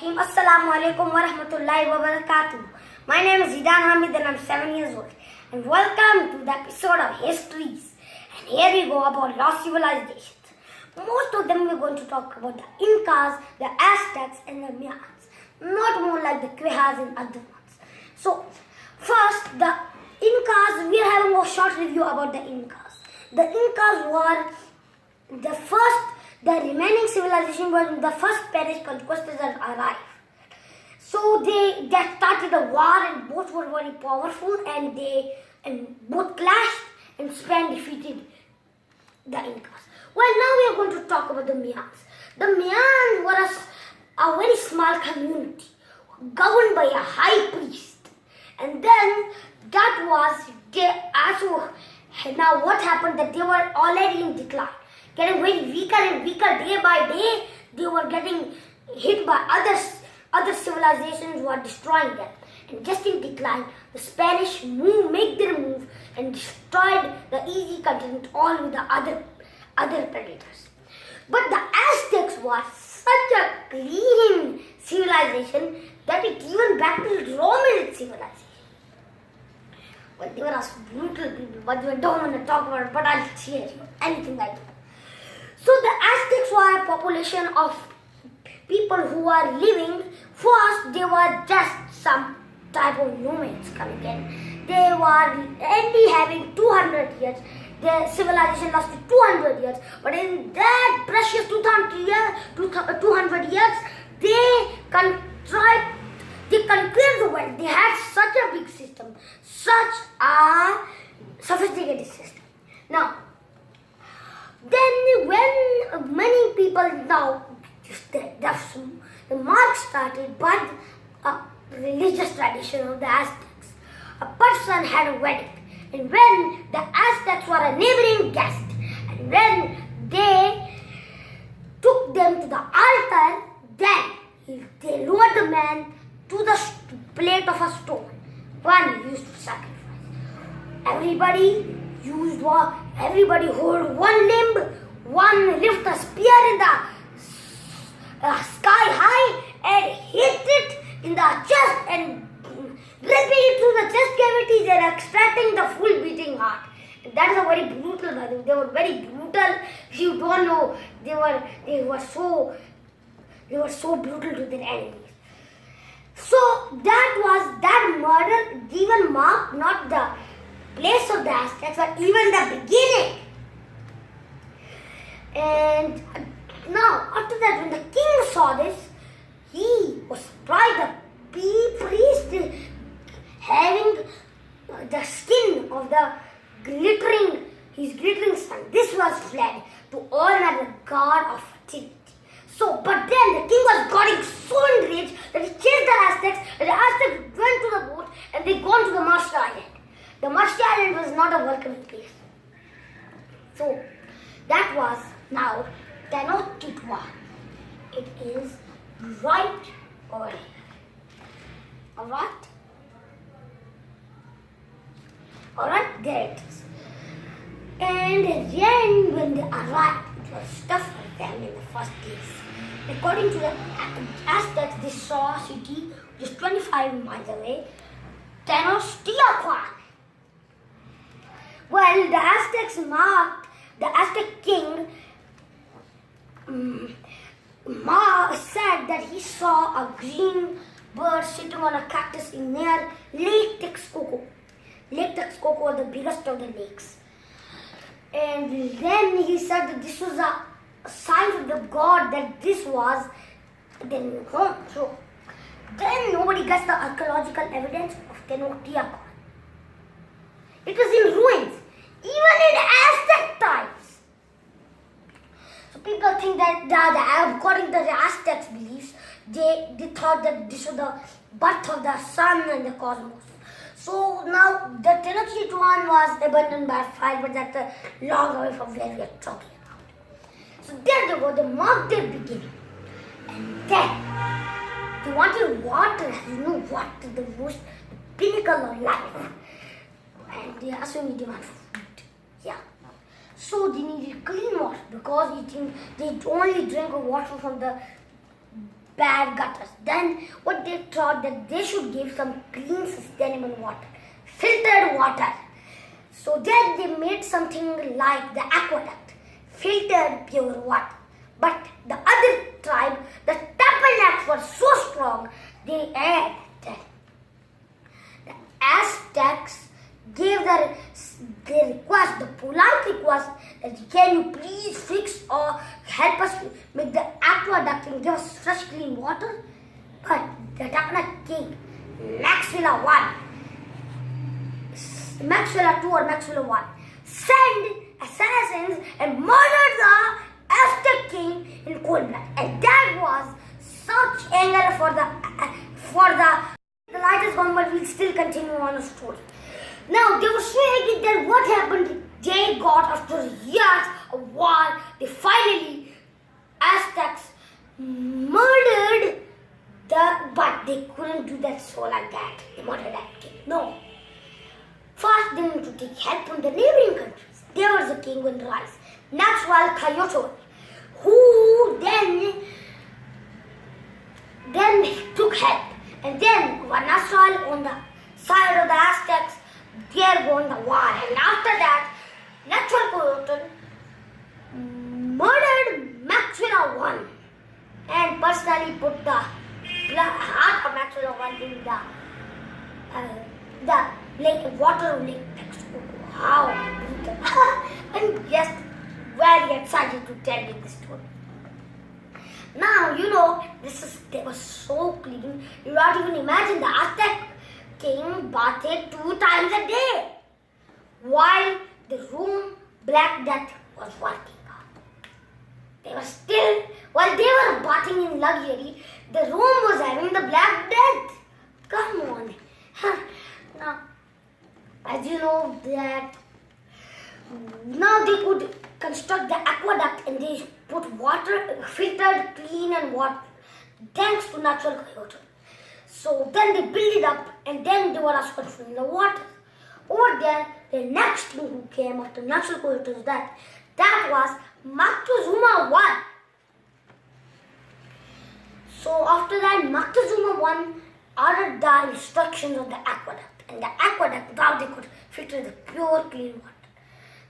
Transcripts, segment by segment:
Assalamu alaikum wa rahmatullahi wa barakatuh. My name is Zidane Hamid and I'm 7 years old. And welcome to the episode of Histories. And here we go about lost civilizations. Most of them we're going to talk about the Incas, the Aztecs and the Mayans. Not more like the Quechas and other ones. So, first the Incas, we are having a short review about the Incas. The Incas were the remaining civilization was the first Spanish conquistadors that arrived. So they started a war and both were very powerful and both clashed and Spain defeated the Incas. Well, now we are going to talk about the Mayans. The Mayans were a very small community governed by a high priest. And then that was now what happened that they were already in decline. Getting very weaker and weaker day by day, they were getting hit by other civilizations who are destroying them. And just in decline, the Spanish make their move and destroyed the easy continent all with the other predators. But the Aztecs was such a clean civilization that it even battled Roman civilization. Well, they were as brutal people, but we don't want to talk about it, but I'll share you anything I do. So the Aztecs were a population of people who are living. First, they were just some type of nomads coming in. They were only having 200 years. Their civilization lasted 200 years. But in that precious 200 years, they conquered the world. They had such a big system, such a sophisticated system. Now, then when many people the march started by a religious tradition of the Aztecs. A person had a wedding, and when the Aztecs were a neighboring guest, and when they took them to the altar, then they lowered the man to the plate of a stone, one used to sacrifice. Everybody hold one limb, one lift a spear in the sky high and hit it in the chest and ripping it through the chest cavities and extracting the full beating heart. And that is a very brutal method. They were very brutal. If you don't know, they were so brutal to their enemies. So that murder even marked not the place of the Aztecs, but even the beginning. And now, after that, when the king saw this, he was surprised. The priest having the skin of his glittering son. This was fled to honor the god of fertility. So, but then the king was getting so enraged that he chased the Aztecs, and the Aztecs went to the boat and they gone to the Master Island. The Master Island was not a welcoming place. So, that was now Tenochtitlan. It is right over here. Alright, there it is. And then when they arrived, it was tough for them in the first place. According to the Aztecs, they saw a city just 25 miles away, Tenochtitlan. Well, the Aztec king said that he saw a green bird sitting on a cactus near Lake Texcoco. Lake Texcoco was the biggest of the lakes. And then he said that this was a sign from the god that this was their new home. So then nobody gets the archaeological evidence of Tenochtitlan. It was in ruins, even in Aztec times. So people think that according to the Aztecs' beliefs, they thought that this was the birth of the sun and the cosmos. So now the Tenochtitlan was abandoned by fire, but that's long away from where we are talking about. So there they go, they marked their beginning. And then they wanted water, water, the pinnacle of life. And they also need food. Yeah. So they needed clean water because they only drink water from the bad gutters. Then what they thought that they should give some clean, sustainable water, filtered water. So then they made something like the aqueduct, filtered pure water. But the other tribe, the Tapanacs, were so strong, they had the Aztecs gave their request, the polite request, that can you please fix or help us make the aqueduct and give us fresh clean water? But the Tapanac king, Maxwell I, Maxwell II or Maxwell I, sent assassins and murdered the Aztec king in cold blood. And that was such anger for the light is gone, but we'll still continue on the story. Now they were so angry that what happened? They got, after years of war, they finally, Aztecs murdered but they couldn't do that so like that. They murdered that king. No. First they need to take help from the neighboring countries. There was a king in rise, Nahuatl Coyote, who then took help. And then Nahuatl on the side of the Aztecs, they won the war. And after that, Nahuatl Coyote murdered Maxwell I and personally put the heart of Maxwell I in the lake, water lake next to how I'm just very excited to tell you this story. Now, they were so clean. You don't even imagine the Aztec king bathed 2 times a day while the room Black Death was working. They were still, while they were bathing in luxury, the room was having the Black Death. Come on. Now, as you know that, now they could construct the aqueduct and they put water, filtered, clean and water, thanks to Nahuatl Coyote. So then they built it up and then they were also controlling the water. Over there, the next king who came after Nahuatl Coyote's death, that was Moctezuma I. So after that, Moctezuma I ordered the instructions of the aqueduct. And the aqueduct, now they could filter the pure, clean water.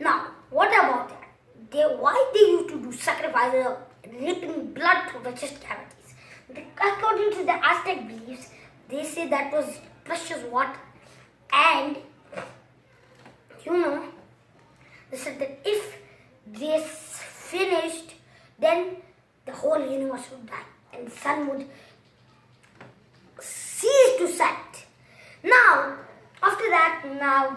Now, what about that? Why they used to do sacrifices of dripping blood through the chest cavities? According to the Aztec beliefs, they say that was precious water. And, they said that if they finished, then the whole universe would die. And the sun would cease to set. Now, after that,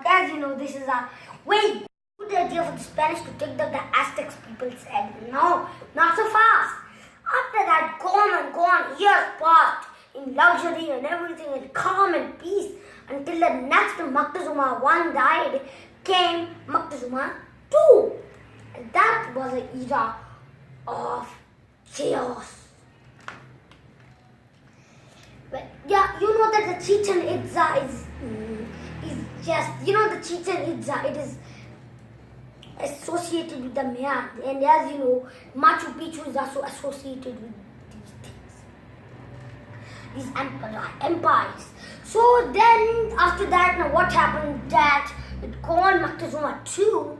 as you know, this is a very good idea for the Spanish to take the Aztecs people said, no, not so fast. After that, gone, years passed in luxury and everything and calm and peace until the next Moctezuma I died, came Moctezuma II. And that was an era of chaos. But yeah, you know that the Chichen Itza is just, the Chichen Itza, it is associated with the Maya. And as you know, Machu Picchu is also associated with these empires. So then, after that, now what happened that with Moctezuma II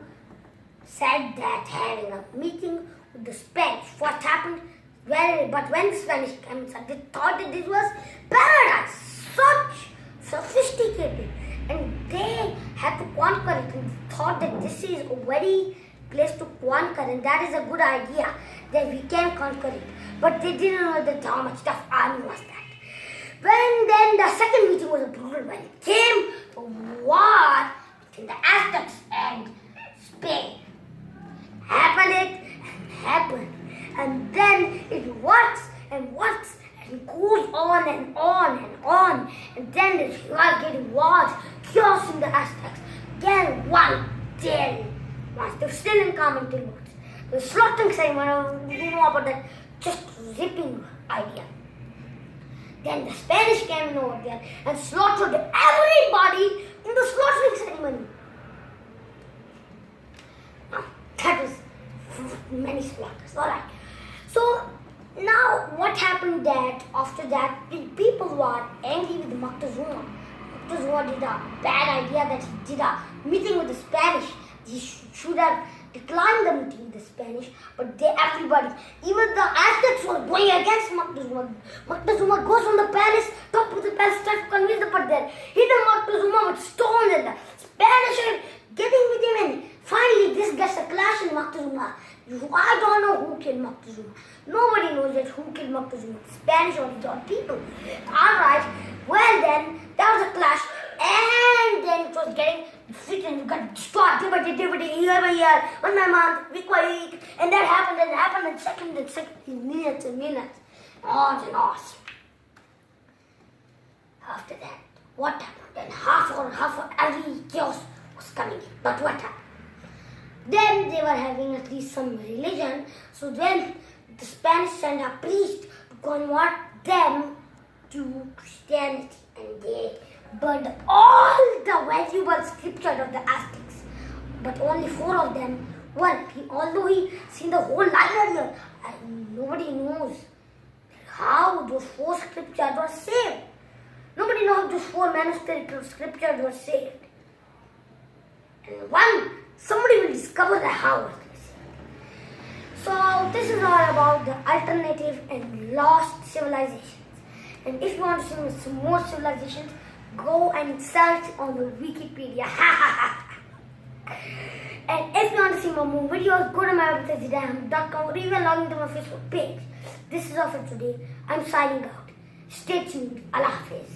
said that having a meeting with the Spanish. What happened? But when the Spanish came inside, they thought that this was paradise, such sophisticated, and they had to conquer it and thought that this is a very place to conquer and that is a good idea, that we can conquer it. But they didn't know that how much tough army was that. Then the second meeting was a brutal one. It came a war between the Aztecs and Spain. Happened. And then it works and goes on and on and on. And then they are getting wars, chaos in the Aztecs. Again, they're still in common till once. The slaughtering ceremony, you know about that, just ripping idea. Then the Spanish came over there and slaughtered everybody in the slaughtering ceremony. Now, that was many slaughters. Alright. So now what happened that after that, the people were angry with Moctezuma. Moctezuma did a bad idea that he did a meeting with the Spanish. He should have declined the meeting with the Spanish, but everybody, even the Aztecs were going against Moctezuma. Moctezuma goes from the palace, top of the palace, tries to convince the but there. Hit Moctezuma with stones and the Spanish are getting with him, and finally this gets a clash in Moctezuma. I don't know who killed Moctezuma. Nobody knows that who killed Moctezuma, the Spanish or the own people. Alright, well then, there was a clash, and then it was getting freaking got destroyed, year by year, one by month, week by week, and that happened in seconds, minutes and minutes, hours and hours. After that, what happened? Then half or every chaos was coming in. But what happened? Then they were having at least some religion, so then the Spanish sent a priest to convert them to Christianity, and they burned all the valuable scriptures of the Aztecs. But only 4 of them were. Although he seen the whole library, nobody knows how those 4 scriptures were saved. Nobody knows how those 4 manuscript scriptures were saved. And somebody will discover the how. So this is all about the alternative and lost civilizations. And if you want to see some more civilizations, go and search on the Wikipedia. And if you want to see more videos, go to my website Zidane.com or even log into my Facebook page. This is all for today. I'm signing out. Stay tuned. Allah Hafiz.